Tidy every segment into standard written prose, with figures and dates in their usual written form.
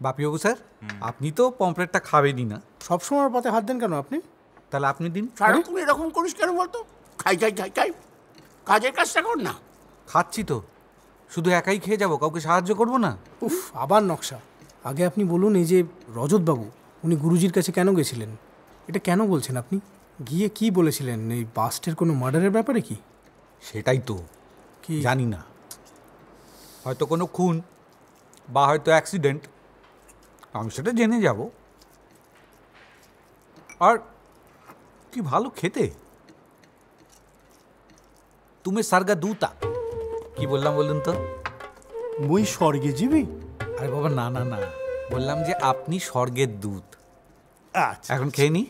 Bapibabu sir, আপনি তো পমফ্রেটটা খাবেনই না। সবসময় পাতে হাত দেন কেন আপনি? তাহলে আপনি দিন। সারাক্ষণ এরকম করিস কেন বলতো? খাই খাই খাই খাই, কাজের কাজটা কর না। খাচ্ছি তো, শুধু একাই খেয়ে যাবো, কাউকে সাহায্য করবো না? উফ, আবার নকশা। আগে আপনি বলুন, এই যে রজতবাবু, উনি গুরুজির কাছে কেন গেছিলেন? এটা কেন বলছেন আপনি? গিয়ে কি বলেছিলেন? এই বাস্টের কোনো মার্ডারের ব্যাপারে কি? সেটাই তো কি জানি না, হয়তো কোনো খুন বা হয়তো অ্যাক্সিডেন্ট, আমি সেটা জেনে যাব। আর কি ভালো খেতে, তুমি সার্গা দুতা। কি বললাম বলুন তো? মুই স্বর্গে যাবি? আরে বাবা না না না, বললাম যে আপনি স্বর্গের দূত। আচ্ছা, এখন খেয়ে নি,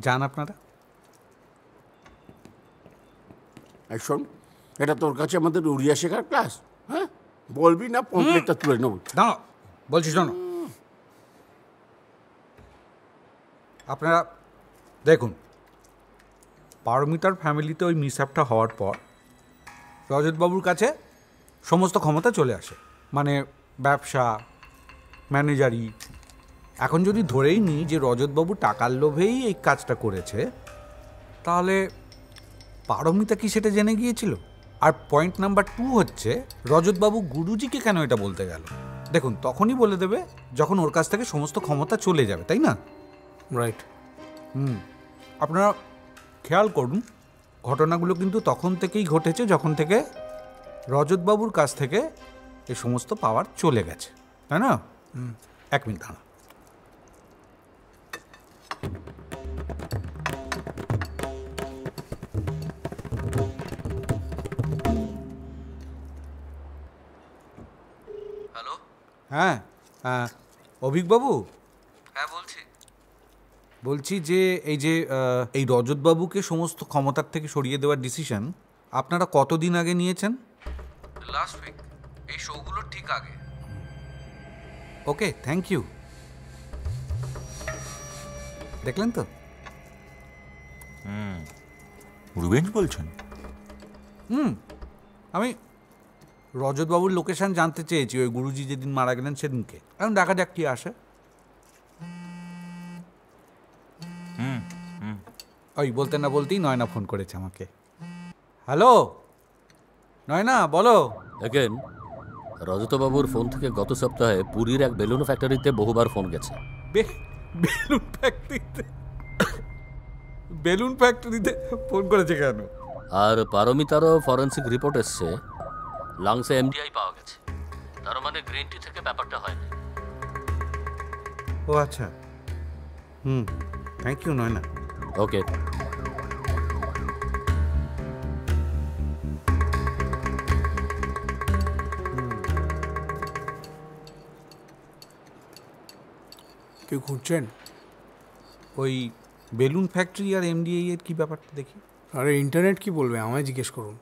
যান আপনারা। শোন, এটা তোর কাছে আমাদের উড়িয়া শেখার ক্লাস? হ্যাঁ, বলবি না পমফ্রেটটা তুলে নেব? দাঁড়াও, বলছি শোনো। আপনারা দেখুন, পারমিতার ফ্যামিলিতে ওই মিসহ্যাপটা হওয়ার পর রজতবাবুর কাছে সমস্ত ক্ষমতা চলে আসে, মানে ব্যবসা, ম্যানেজারি। এখন যদি ধরেই নিই যে রজতবাবু টাকার লোভেই এই কাজটা করেছে, তাহলে পারমিতা কি সেটা জেনে গিয়েছিল? আর পয়েন্ট নাম্বার 2 হচ্ছে, রজতবাবু গুরুজিকে কেন এটা বলতে গেল? দেখুন, তখনই বলে দেবে যখন ওর কাছ থেকে সমস্ত ক্ষমতা চলে যাবে, তাই না? রাইট। আপনারা খেয়াল করুন, ঘটনাগুলো কিন্তু তখন থেকেই ঘটেছে যখন থেকে রজতবাবুর কাছ থেকে এই সমস্ত পাওয়ার চলে গেছে, তাই না? 1 মিনিট দাঁড়া। হ্যালো। হ্যাঁ, অভিকবাবু। হ্যাঁ বলছি। বলছি যে এই রজতবাবুকে সমস্ত ক্ষমতার থেকে সরিয়ে দেওয়ার ডিসিশন আপনারা কতদিন আগে নিয়েছেন? লাস্ট উইক, এই শোগুলোর ঠিক আগে। ওকে, থ্যাংক ইউ। দেখলেন তো? রিভেঞ্জ বলছেন? আমি রজতবাবুর লোকেশন জানতে চেয়েছি ওই গুরুজি যেদিন মারা গেলেন সেদিনকে। এখন দেখা যাক কি আসে। ওই বলতে না বলতেই নয়না ফোন করেছে আমাকে। হ্যালো নয়না, বলো। দেখেন, রজতবাবুর ফোন থেকে গত সপ্তাহে পুরীর এক বেলুন ফ্যাক্টরিতে বহুবার ফোন গেছে। বেলুন ফ্যাক্টরিতে? বেলুন ফ্যাক্টরিতে ফোন করেছে কেন? আর পারমিতারও ফরেন্সিক রিপোর্ট এসছে, লাংসে এমডিআই পাওয়া গেছে। তার মানে গ্রিন টি থেকে ব্যাপারটা হয়নি। ও আচ্ছা, থ্যাংক ইউ নয়না। ওকে। কেউ ঘুরছেন? ওই বেলুন ফ্যাক্টরি আর এমডিআই এর কি ব্যাপারটা দেখি। আরে ইন্টারনেট কি বলবে, আমায় জিজ্ঞেস করুন।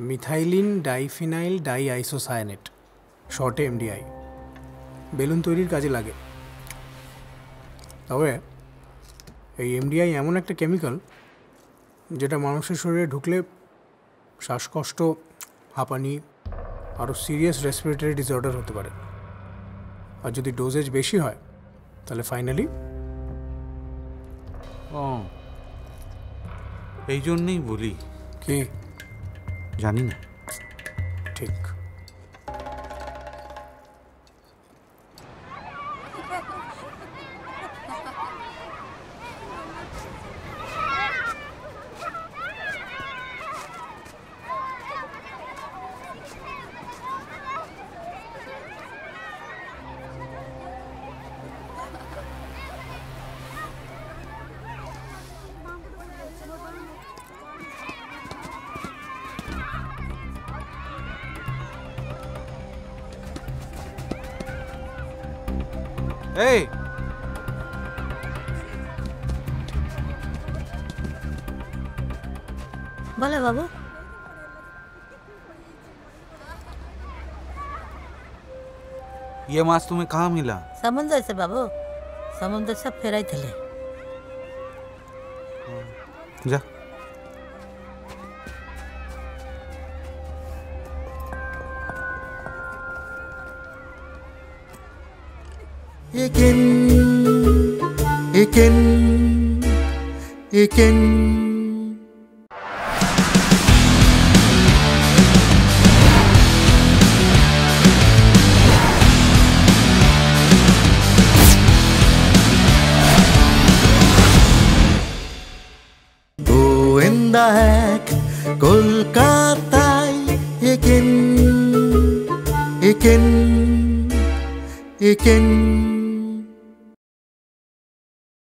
মিথাইলিন ডাইফিনাইল ডাই আইসোসায়ানেট, শর্টে এমডিআই, বেলুন তৈরির কাজে লাগে। তবে এই এমডিআই এমন একটা কেমিক্যাল যেটা মানুষের শরীরে ঢুকলে শ্বাসকষ্ট, হাঁপানি, আরও সিরিয়াস রেসপিরেটরি ডিসঅর্ডার হতে পারে। আর যদি ডোজেজ বেশি হয় তাহলে ফাইনালি। ও, এই জন্যেই বলি। কি জানি না। ঠিক। এই बोलो बाबू। ये माছ तुम्हें कहाँ मिला? समुद्र से बाबू, समुद्र से फेराई थे। जा। গোয়েন্দা এক কলকাতায় একেন